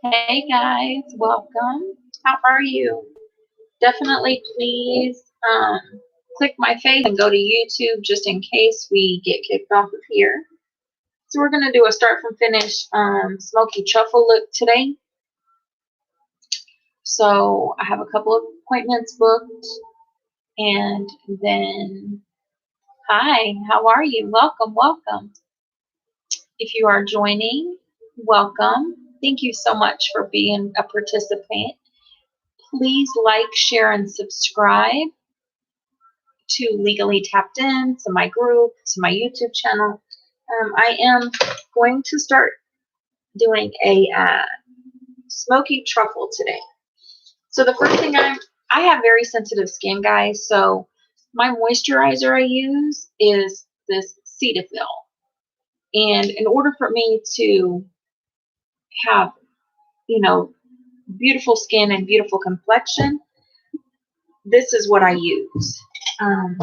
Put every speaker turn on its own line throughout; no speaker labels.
Hey guys, welcome. How are you? Definitely please click my face and go to YouTube just in case we get kicked off of here. So we're going to do a start from finish Smokey Truffle look today. So I have a couple of appointments booked, and then hi, how are you? Welcome. If you are joining, welcome. Thank you so much for being a participant. Please like, share, and subscribe to Legally Tapped In, to my group, to my YouTube channel. I am going to start doing a smoky truffle today. So the first thing I have very sensitive skin, guys, so my moisturizer I use is this Cetaphil. And in order for me to have, beautiful skin and beautiful complexion, this is what I use. And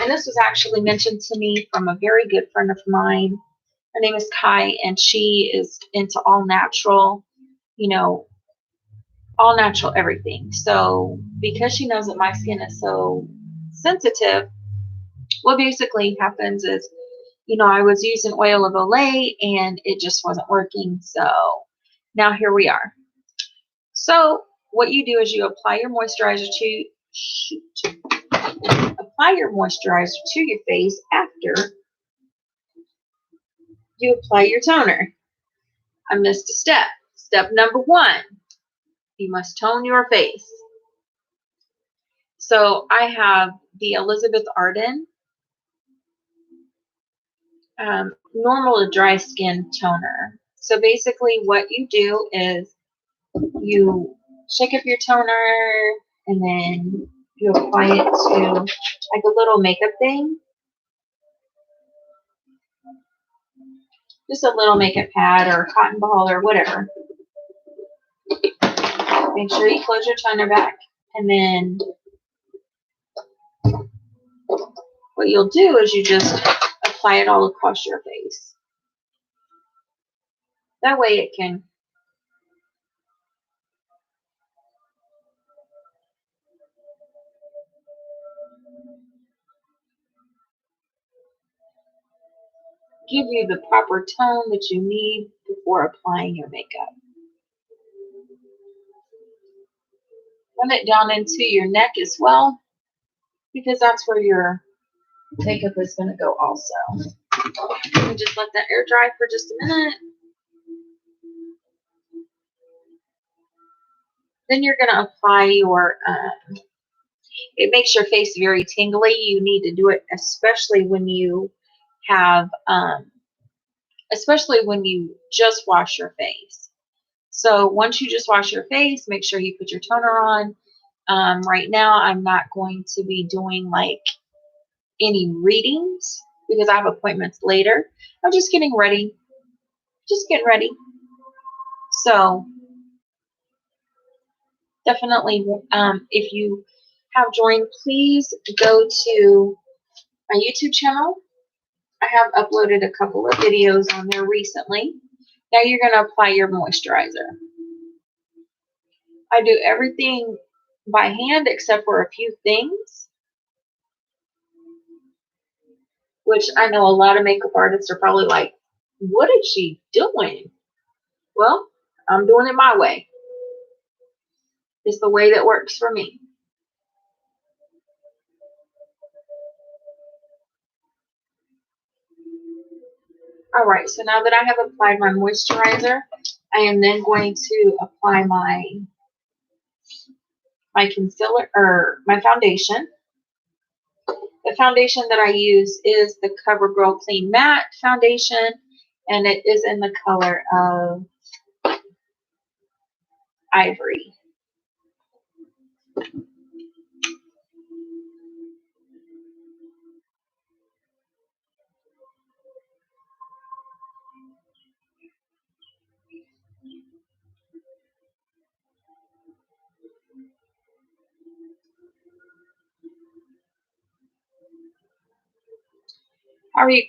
this was actually mentioned to me from a very good friend of mine. Her name is Kai, and she is into all natural, all natural everything. So because she knows that my skin is so sensitive, what basically happens is, I was using oil of Olay and it just wasn't working. So now here we are. So what you do is you apply your moisturizer to your face after you apply your toner. I missed a step. Step number 1, you must tone your face. So I have the Elizabeth Arden normal to dry skin toner. So basically what you do is you shake up your toner and then you apply it to like a little makeup thing. Just a little makeup pad or a cotton ball or whatever. Make sure you close your toner back, and then what you'll do is you just apply it all across your face. That way it can give you the proper tone that you need before applying your makeup. Run it down into your neck as well, because that's where your makeup is going to go also. And just let that air dry for just a minute. Then you're going to apply your, it makes your face very tingly. You need to do it especially when you have, especially when you just wash your face. So once you just wash your face, make sure you put your toner on. Right now, I'm not going to be doing like any readings because I have appointments later. I'm just getting ready. So definitely, if you have joined, please go to my YouTube channel. I have uploaded a couple of videos on there recently. Now you're going to apply your moisturizer. I do everything by hand except for a few things, which I know a lot of makeup artists are probably like, what is she doing? Well, I'm doing it my way. It's the way that works for me. All right, so now that I have applied my moisturizer, I am then going to apply my concealer or my foundation. The foundation that I use is the CoverGirl Clean Matte Foundation, and it is in the color of Ivory. How are you?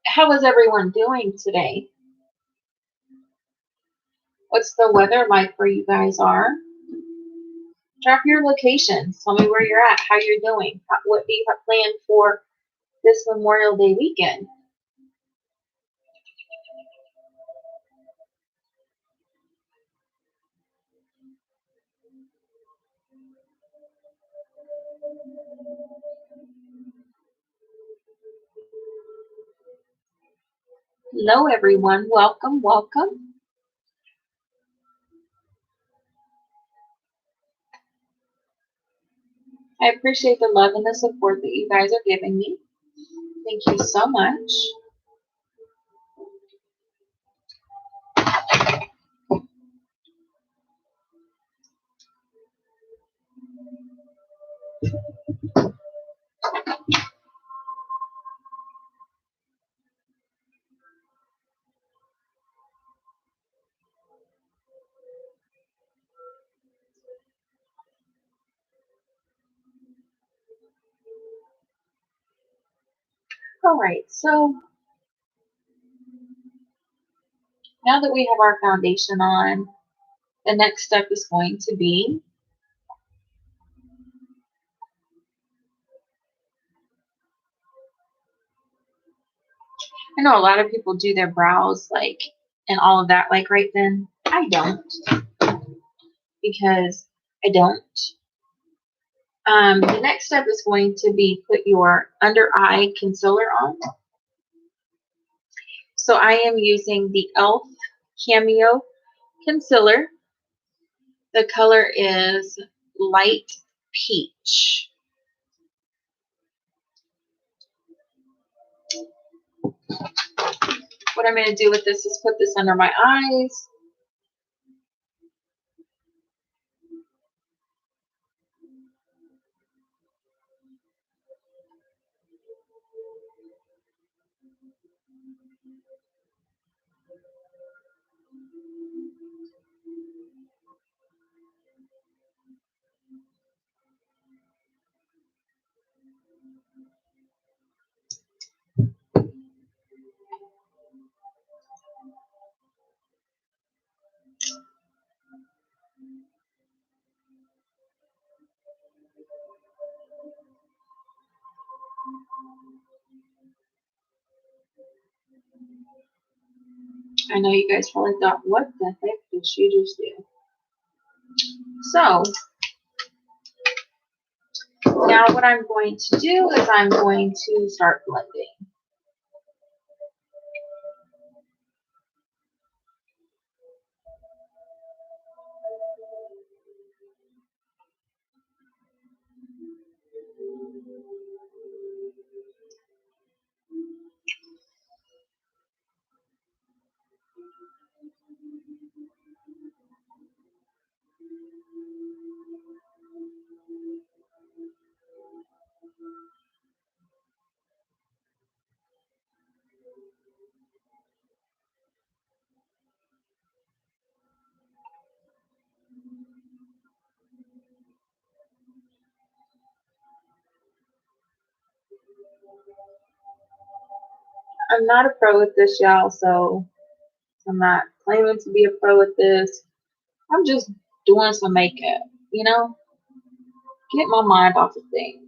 How is everyone doing today? What's the weather like where you guys are? Drop your locations. Tell me where you're at, how you're doing. What do you have planned for this Memorial Day weekend? Hello, everyone. Welcome, welcome. I appreciate the love and the support that you guys are giving me. Thank you so much. All right, so now that we have our foundation on, the next step is going to be, I know a lot of people do their brows like and all of that like right then. I don't, because I don't. The next step is going to be put your under eye concealer on. So I am using the e.l.f. Cameo Concealer. The color is light peach. What I'm going to do with this is put this under my eyes. I know you guys probably thought, what the heck did she just do? So now what I'm going to do is I'm going to start blending. I'm not a pro at this, y'all, so I'm not claiming to be a pro at this. I'm just doing some makeup, you know? Get my mind off of things.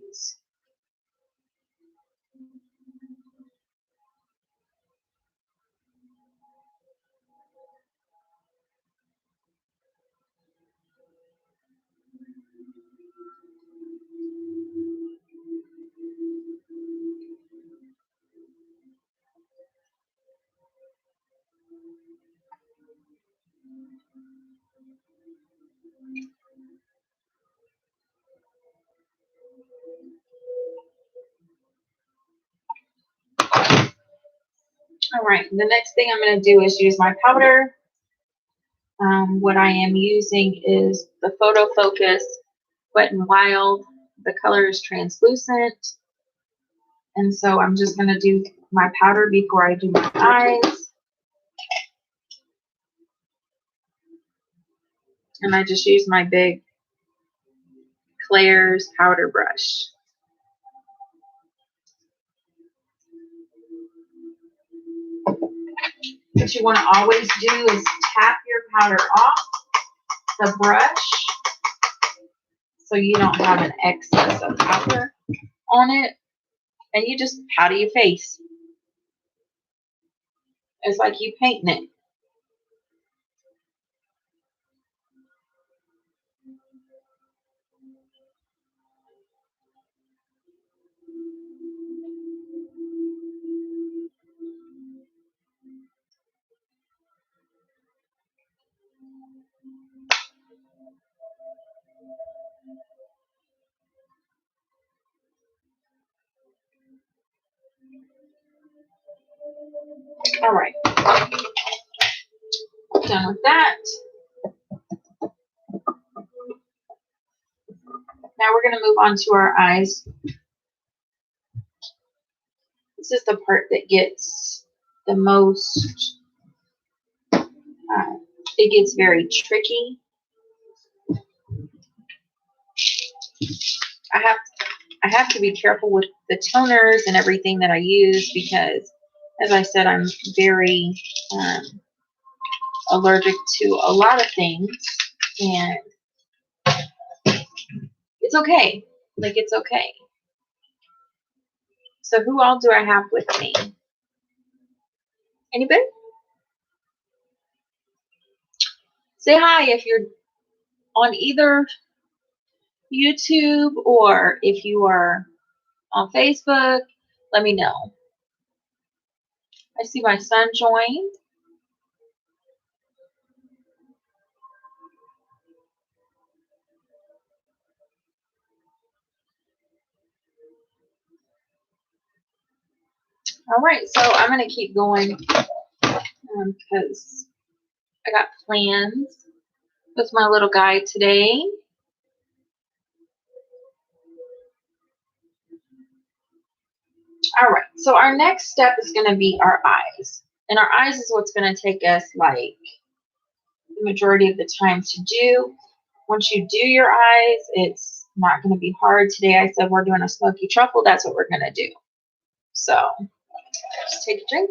All right, the next thing I'm going to do is use my powder. What I am using is the Photo Focus Wet n Wild. The color is translucent. And so I'm just going to do my powder before I do my eyes. And I just use my big Claire's powder brush. What you want to always do is tap your powder off the brush so you don't have an excess of powder on it, and you just powder your face. It's like you painting it. All right, done with that. Now we're going to move on to our eyes. This is the part that gets the most, it gets very tricky. I have to be careful with the toners and everything that I use because, as I said, I'm very allergic to a lot of things, and it's okay. Like, it's okay. So who all do I have with me? Anybody? Say hi if you're on either YouTube or if you are on Facebook. Let me know. I see my son joined. All right, so I'm going to keep going because I got plans with my little guy today. All right, so our next step is going to be our eyes. And our eyes is what's going to take us like the majority of the time to do. Once you do your eyes, it's not going to be hard. Today I said we're doing a Smokey Truffle. That's what we're going to do. So just take a drink.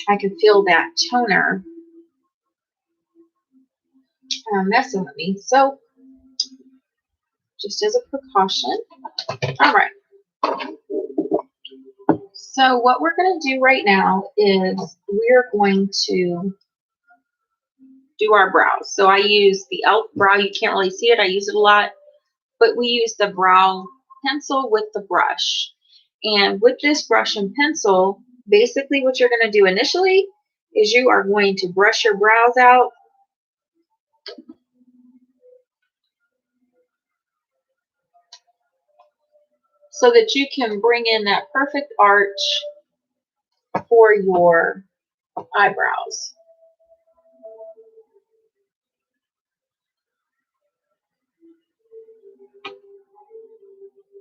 I can feel that toner messing with me. So just as a precaution. All right. So what we're going to do right now is we're going to do our brows. So I use the e.l.f. brow. You can't really see it. I use it a lot. But we use the brow pencil with the brush. And with this brush and pencil, basically what you're going to do initially is you are going to brush your brows out. So that you can bring in that perfect arch for your eyebrows.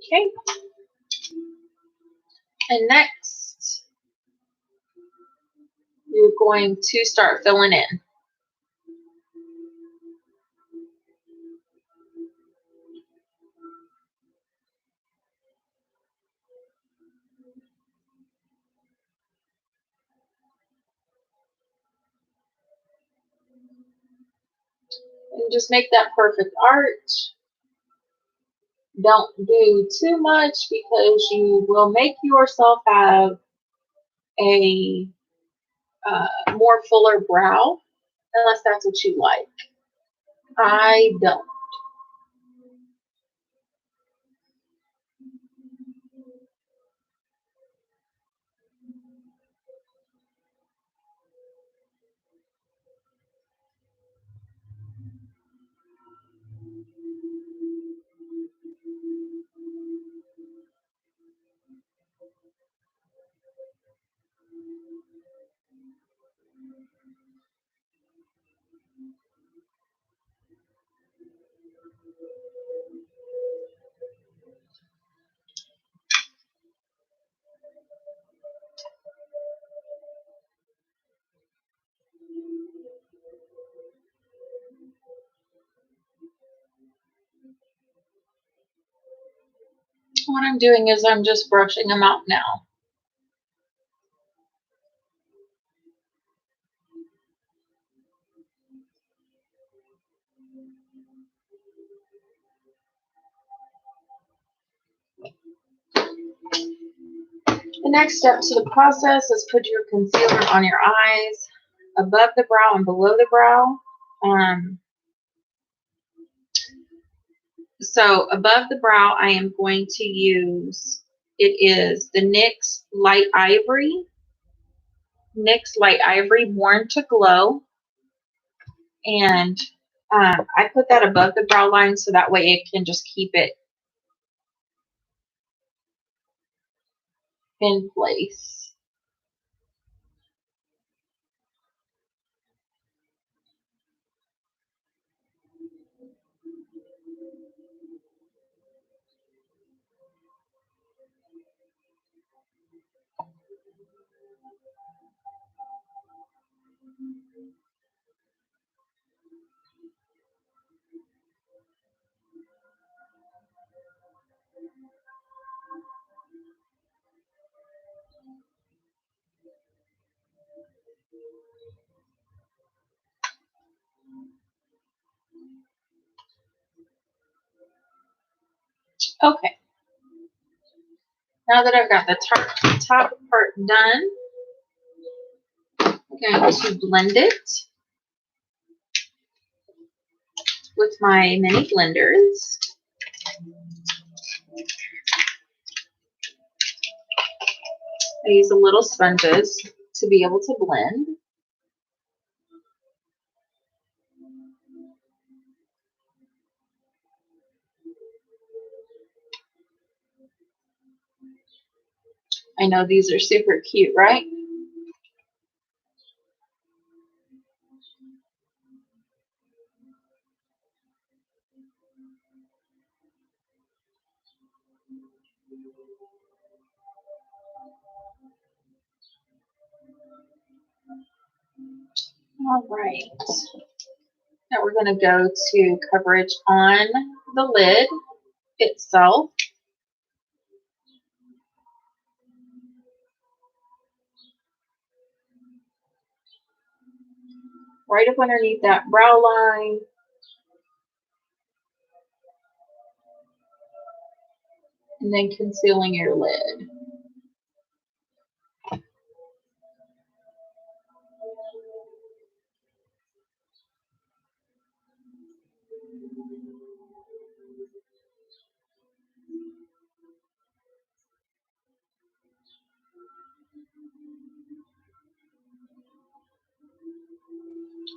Okay. And next, you're going to start filling in. And just make that perfect arch. Don't do too much because you will make yourself have a more fuller brow, unless that's what you like. I don't. What I'm doing is I'm just brushing them out now. The next step to the process is put your concealer on your eyes, above the brow and below the brow. So above the brow, I am going to use, it is the NYX Light Ivory. NYX Light Ivory Born to Glow. And I put that above the brow line so that way it can just keep it in place. Okay, now that I've got the top part done, I'm going to blend it with my mini blenders. I use the little sponges to be able to blend. I know these are super cute, right? All right. Now we're going to go to coverage on the lid itself. Right up underneath that brow line. And then concealing your lid.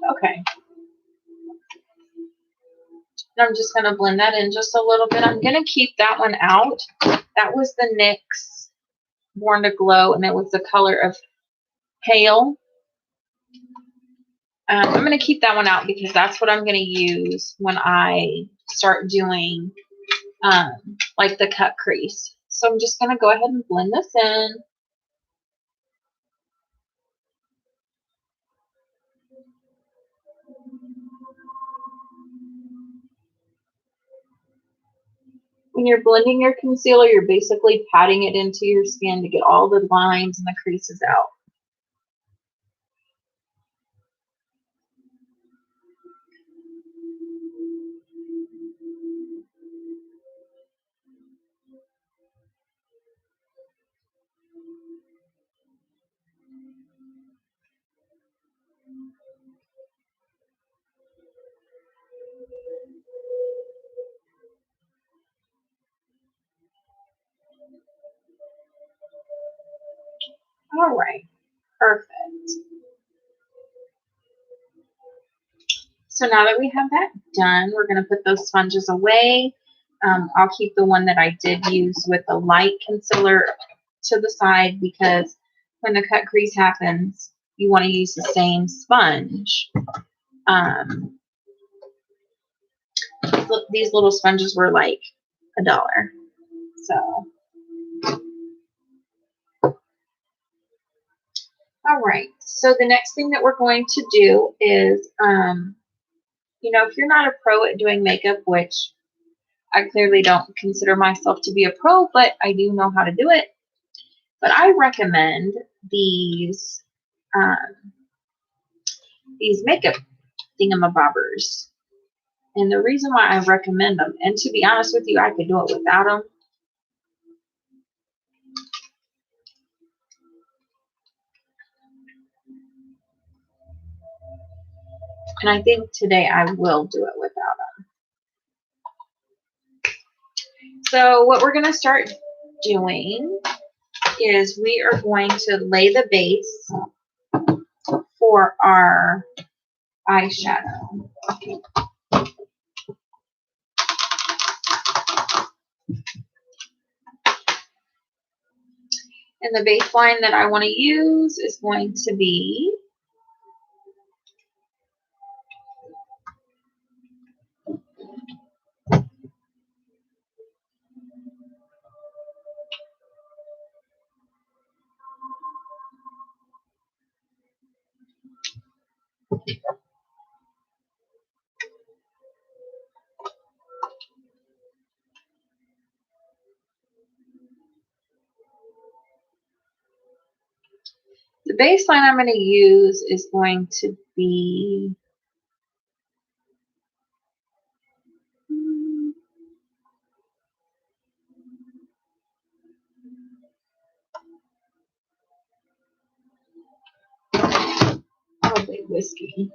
Okay. I'm just going to blend that in just a little bit. I'm going to keep that one out. That was the NYX Born to Glow, and it was the color of Pale. I'm going to keep that one out because that's what I'm going to use when I start doing like the cut crease. So I'm just going to go ahead and blend this in. When you're blending your concealer, you're basically patting it into your skin to get all the lines and the creases out. All right, perfect. So now that we have that done, we're going to put those sponges away. I'll keep the one that I did use with the light concealer to the side because when the cut crease happens, you want to use the same sponge. These little sponges were like $1. So, all right. So the next thing that we're going to do is, you know, if you're not a pro at doing makeup, which I clearly don't consider myself to be a pro, but I do know how to do it. But I recommend these makeup thingamabobbers. And the reason why I recommend them, and to be honest with you, I could do it without them. And I think today I will do it without them. So what we're going to start doing is we are going to lay the base for our eyeshadow. And the baseline that I want to use is going to be the baseline I'm going to use is going to be probably whiskey.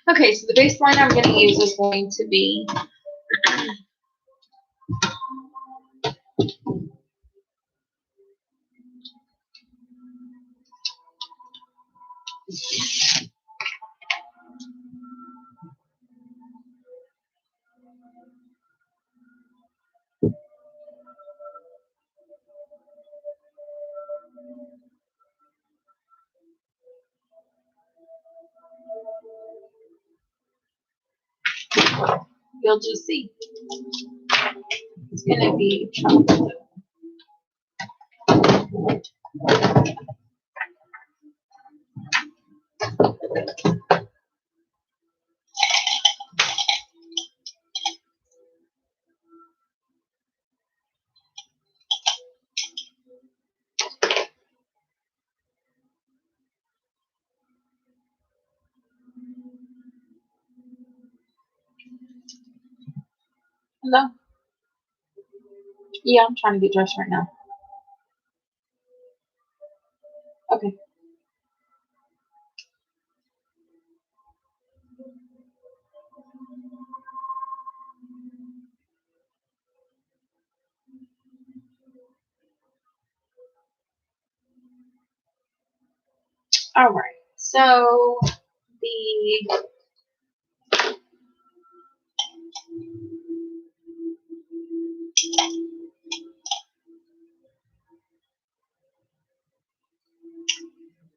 Okay, so the baseline I'm going to use is going to be you'll just see. It's going to be chocolate. Hello? Yeah, I'm trying to get dressed right now. Okay. All right. So the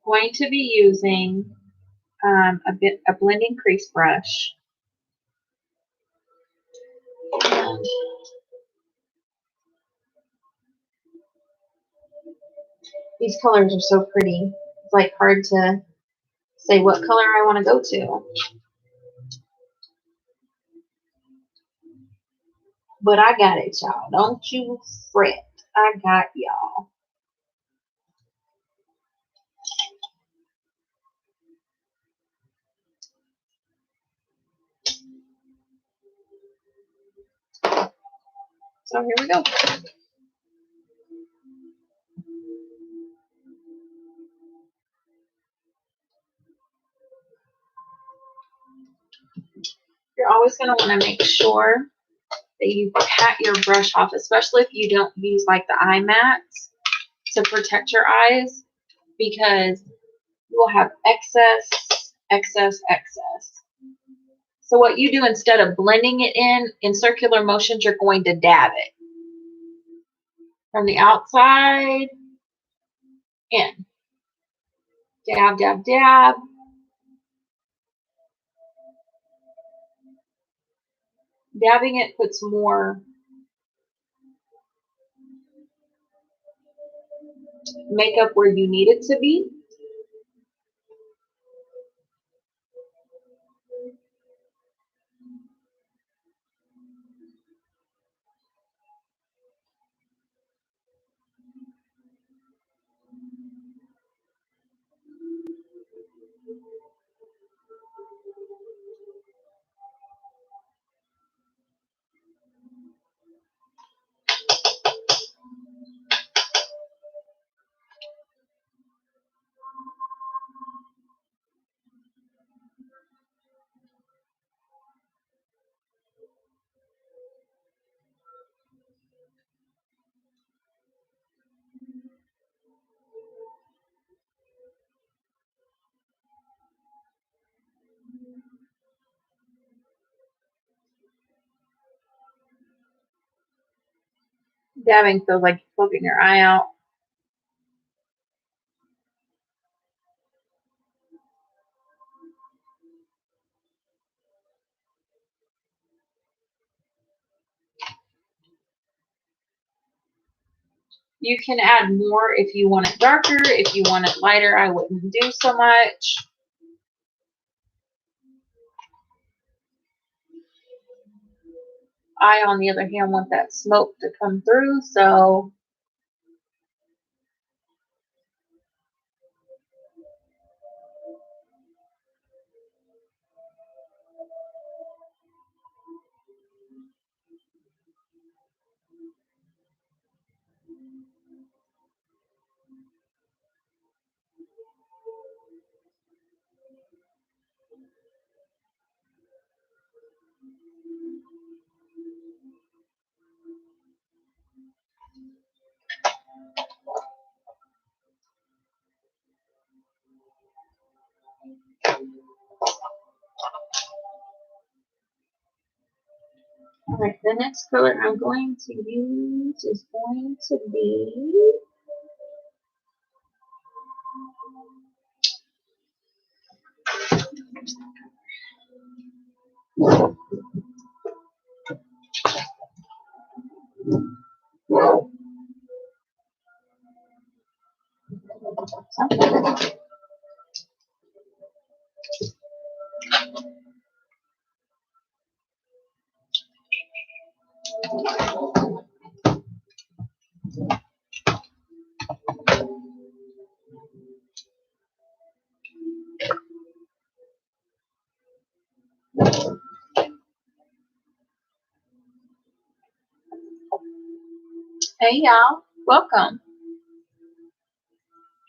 going to be using a blending crease brush. And these colors are so pretty. It's like hard to say what color I want to go to. But I got it, y'all. Don't you fret. I got y'all. So here we go. You're always going to want to make sure that you pat your brush off, especially if you don't use like the eye mats to protect your eyes, because you will have excess. So what you do, instead of blending it in circular motions, you're going to dab it from the outside in. Dab, dab, dab. Dabbing it puts more makeup where you need it to be. Dabbing feels like you're poking your eye out. You can add more if you want it darker. If you want it lighter, I wouldn't do so much. I, on the other hand, want that smoke to come through, so alright, the next color I'm going to use is going to be hey y'all, welcome.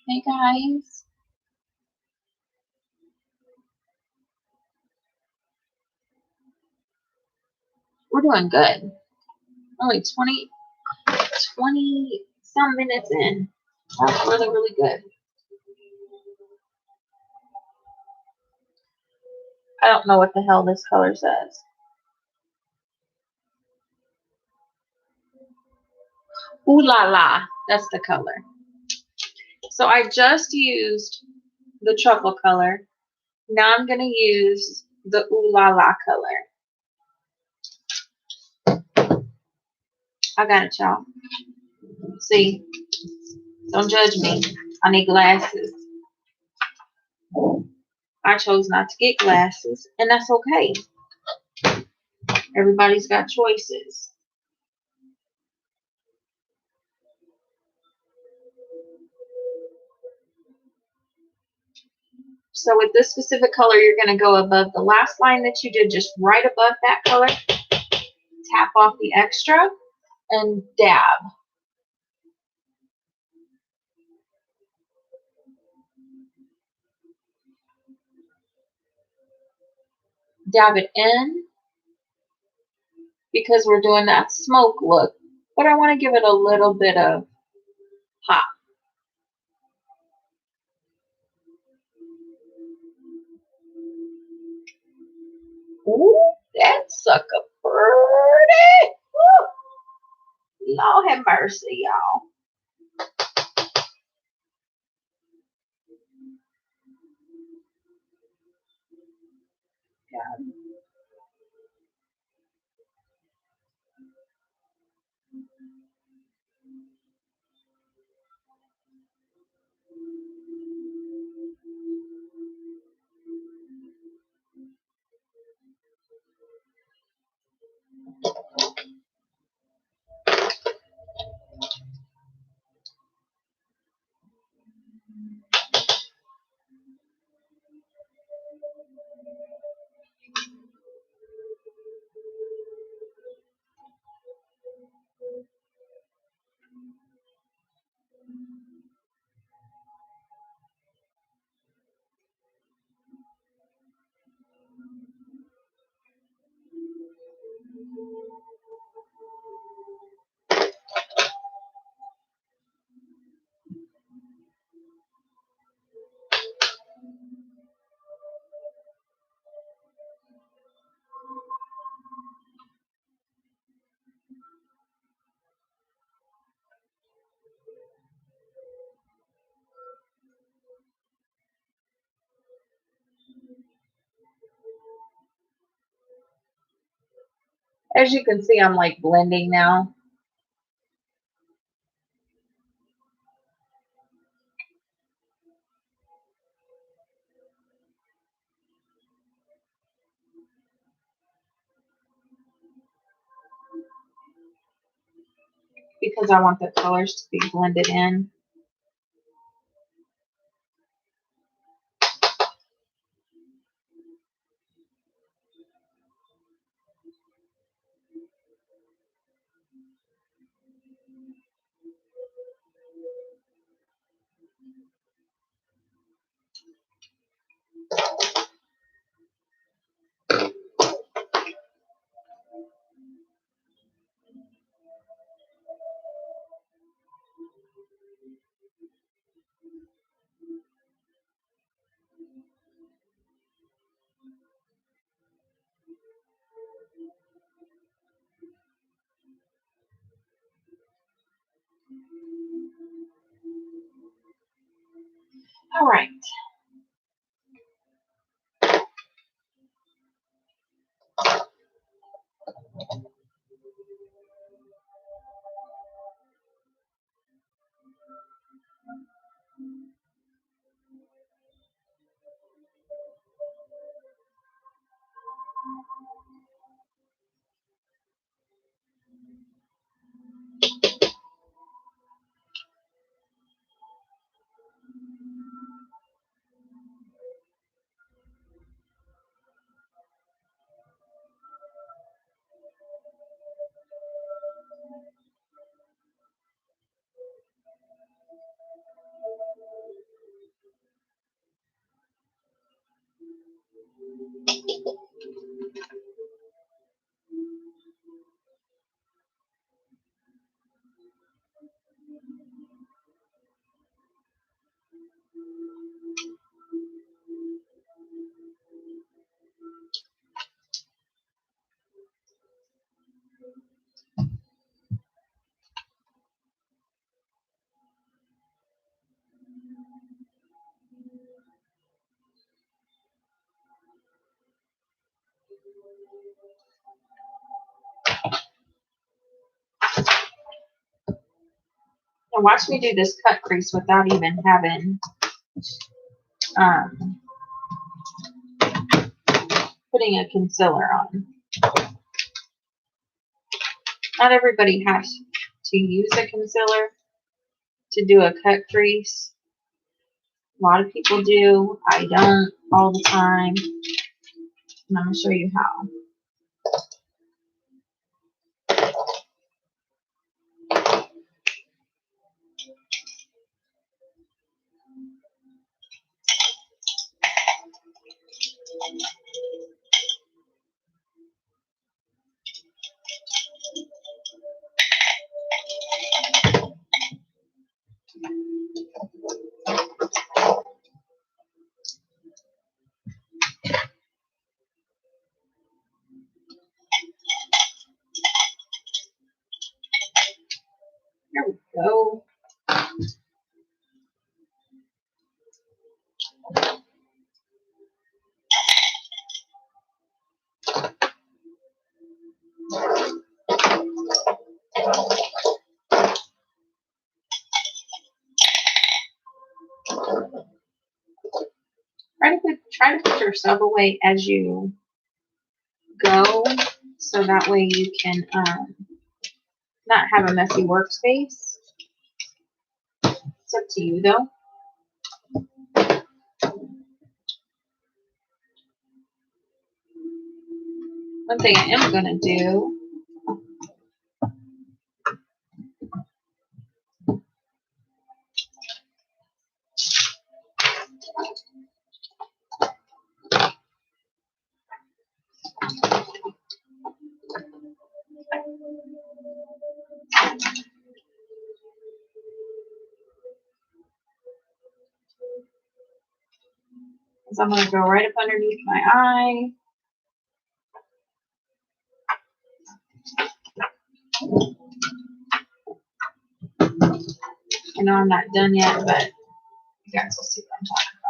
Hey guys, we're doing good. Only 20 some minutes in. That's really, really good. I don't know what the hell this color says. Ooh la la, that's the color. So I just used the truffle color. Now I'm going to use the ooh la la color. I got it, y'all. See, don't judge me. I need glasses. I chose not to get glasses, and that's okay. Everybody's got choices. So with this specific color, you're going to go above the last line that you did, just right above that color. tap off the extra and dab. Dab it in because we're doing that smoke look, but I want to give it a little bit of pop. Ooh, that sucker pretty. Woo. Lord have mercy, y'all. God. As you can see, I'm like blending now. Because I want the colors to be blended in. All right. Now watch me do this cut crease without even having um, putting a concealer on. Not everybody has to use a concealer to do a cut crease. A lot of people do. I don't all the time. And I'm going to show you how. There we go. Try to put your stuff away as you go, so that way you can not have a messy workspace. It's up to you though. One thing I am going to do is I'm going to go right up underneath my eye. I know I'm not done yet, but you guys will see what I'm talking about.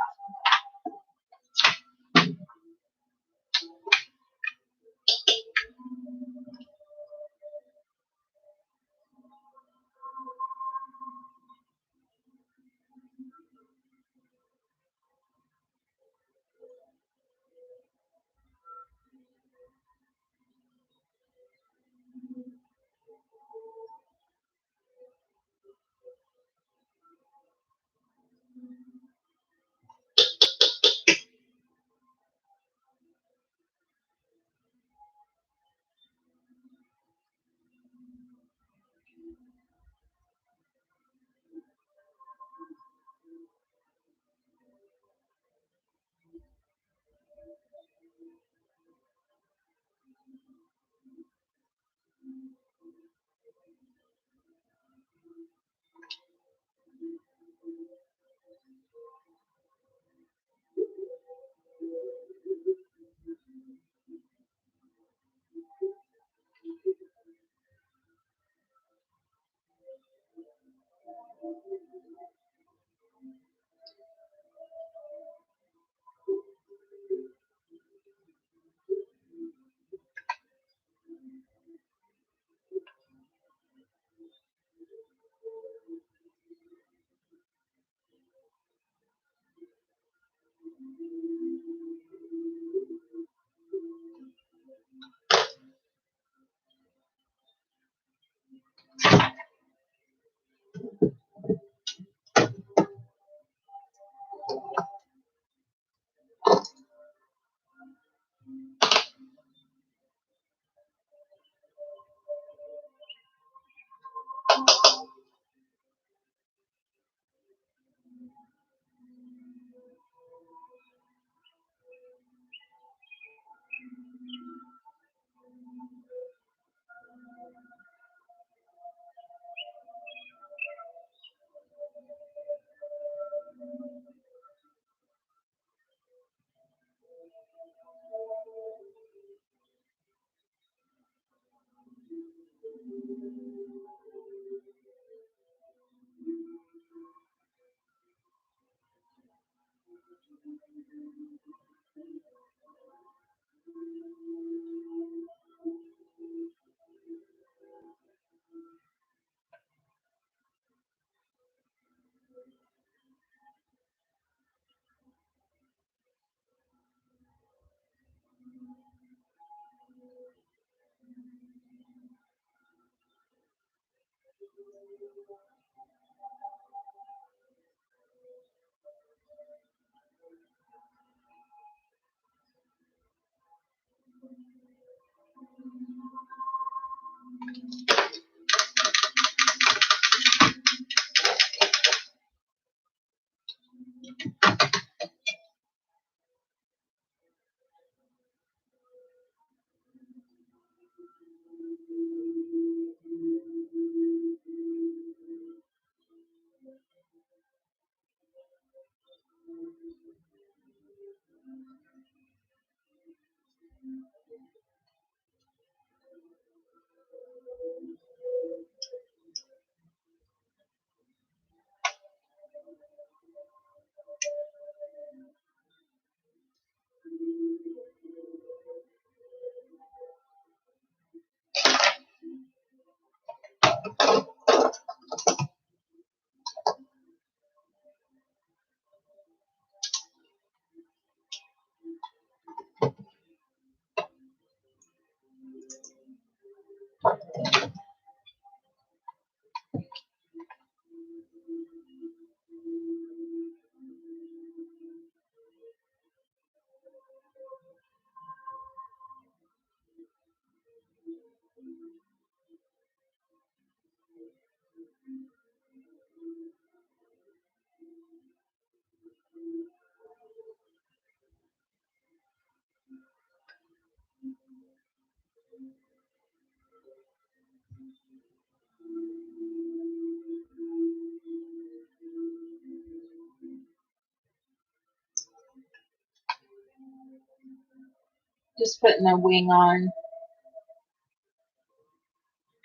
Just putting the wing on.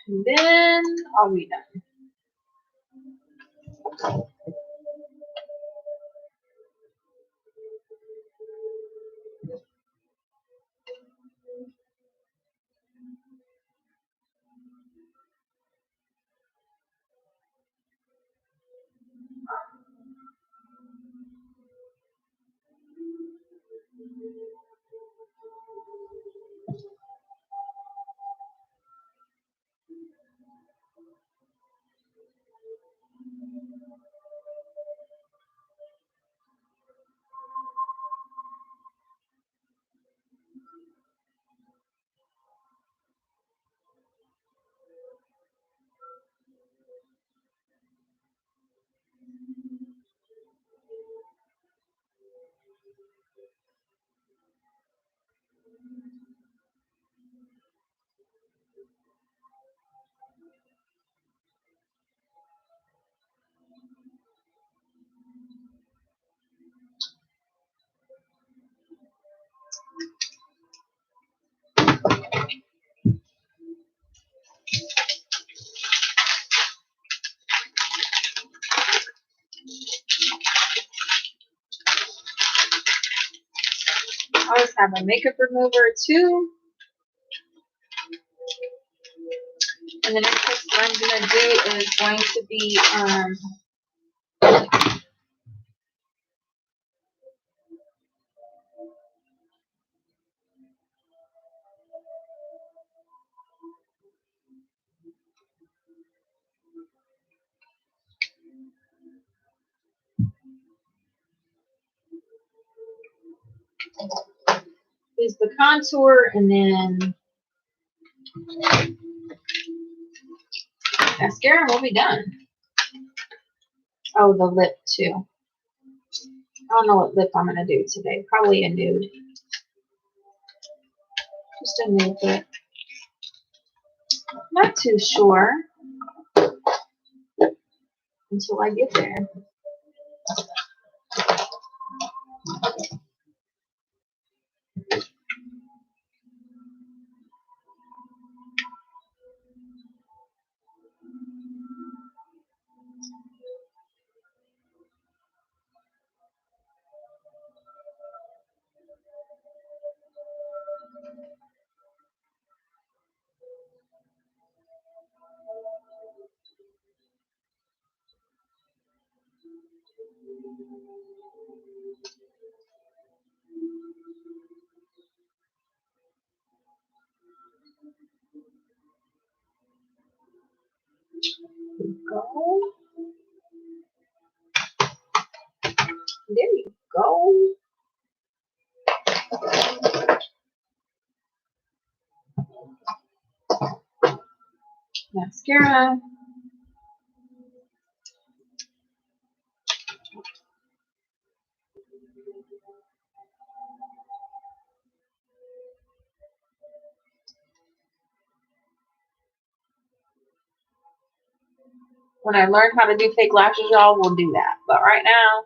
And then I'll be done. I always have a makeup remover too. And the next test I'm going to do is going to be is the contour, and then mascara, and we'll be done. Oh, the lip too. I don't know what lip I'm going to do today. Probably a nude. Just a nude lip. Not too sure until I get there. Go. There you go. Mascara. When I learn how to do fake lashes, y'all, we'll do that. But right now,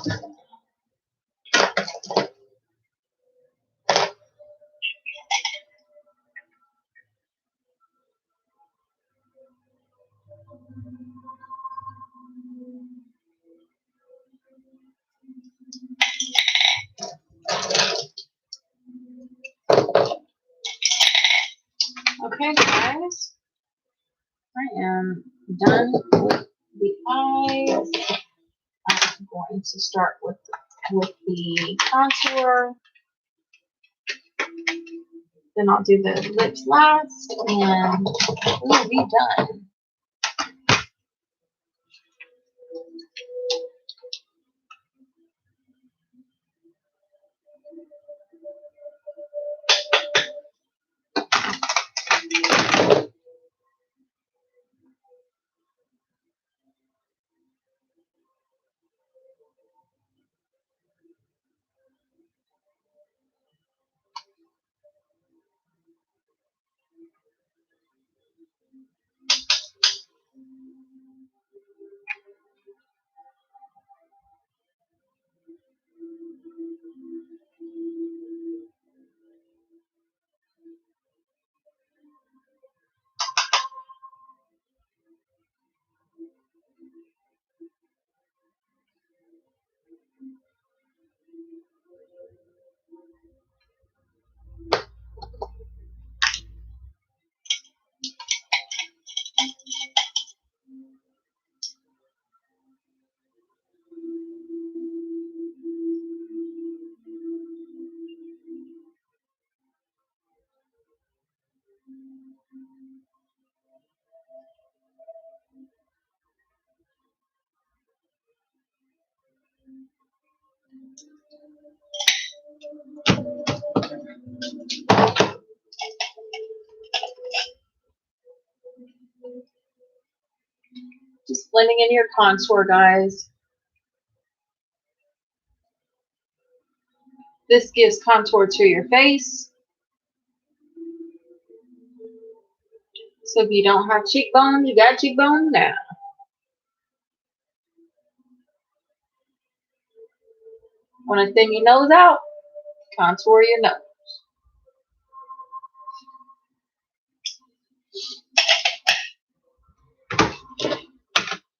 Okay, guys, I am done with the eyes. I'm going to start with the contour. Then I'll do the lips last, and we'll be done. Just blending in your contour, guys. This gives contour to your face. So if you don't have cheekbones, you got cheekbones now. Want to thin your nose out? Contour your nose.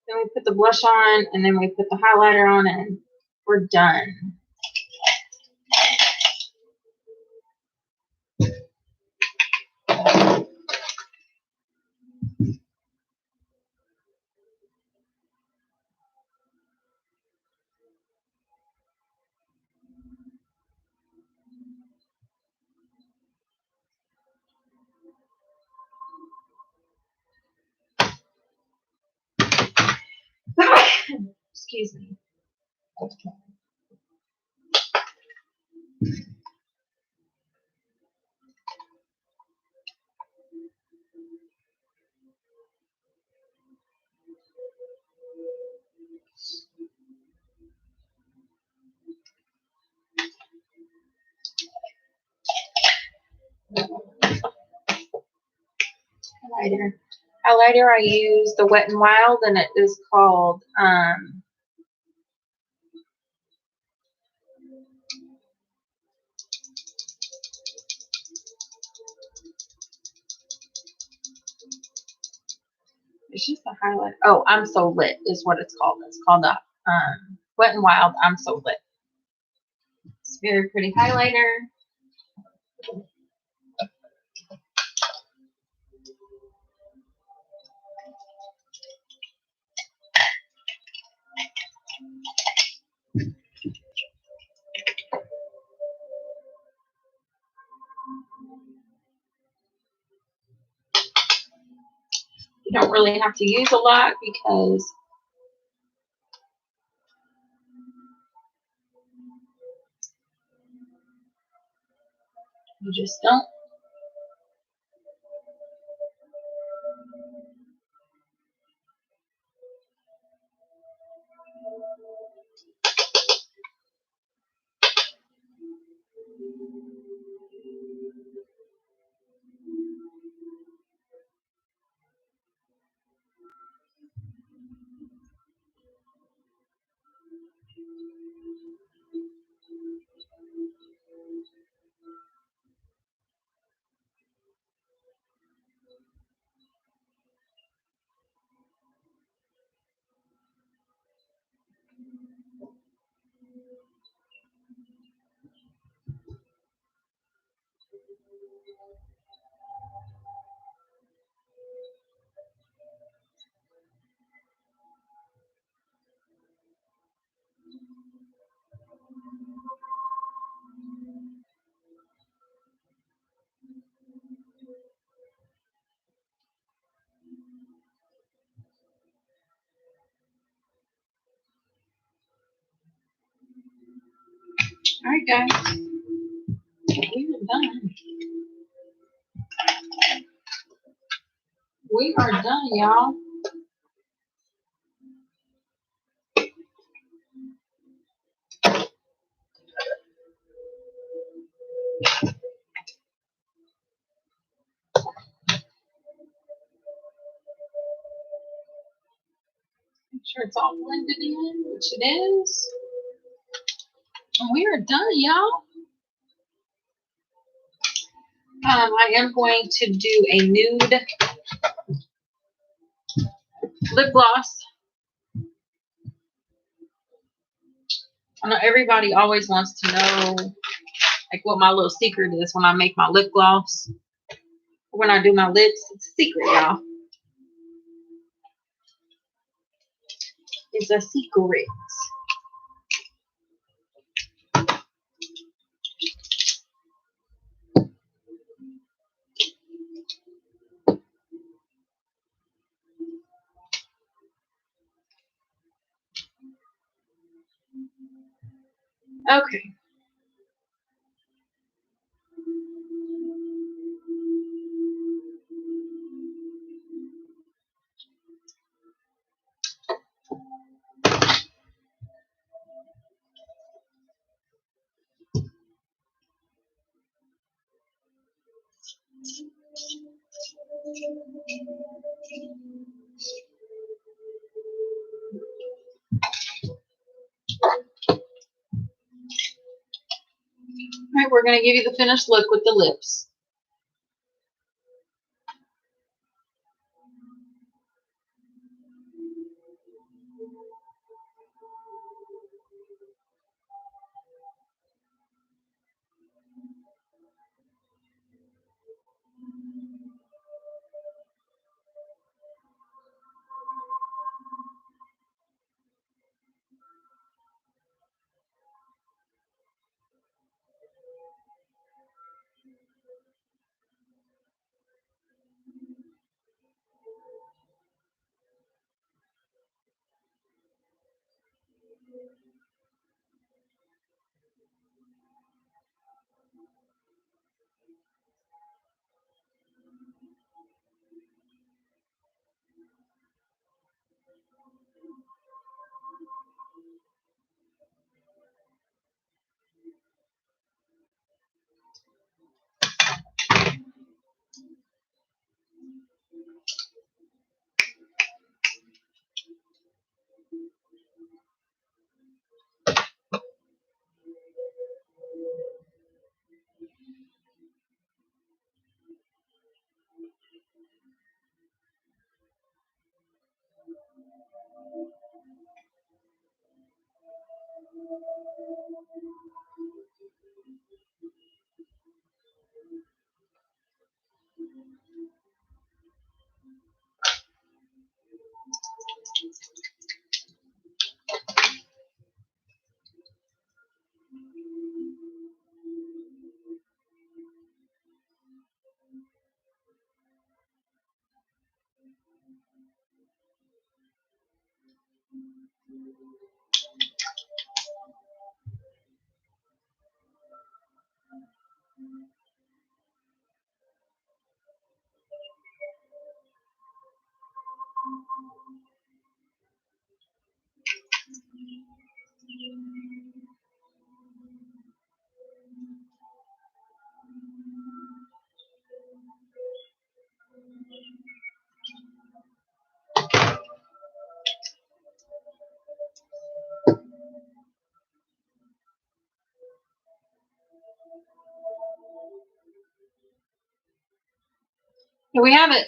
Then we put the blush on, and then we put the highlighter on, and we're done. Excuse me. Highlighter. Highlighter, I use the Wet n Wild, and it is called it's just a highlight. Oh, I'm So Lit is what it's called. It's called the Wet n Wild I'm So Lit. It's a very pretty highlighter. You don't really have to use a lot because you just don't. All right, guys. We are done. We are done, y'all. Make sure it's all blended in, which it is. And we are done, y'all. I am going to do a nude lip gloss. I know everybody always wants to know like what my little secret is when I make my lip gloss. When I do my lips, it's a secret, y'all. It's a secret. Okay. All right, we're going to give you the finished look with the lips. Here we have it.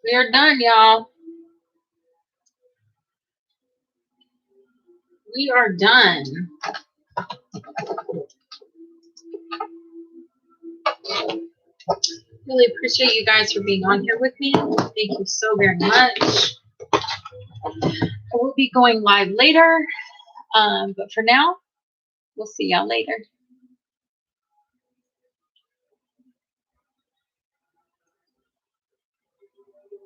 We are done, y'all. We are done. Really appreciate you guys for being on here with me. Thank you so very much. I will be going live later, but for now, we'll see y'all later.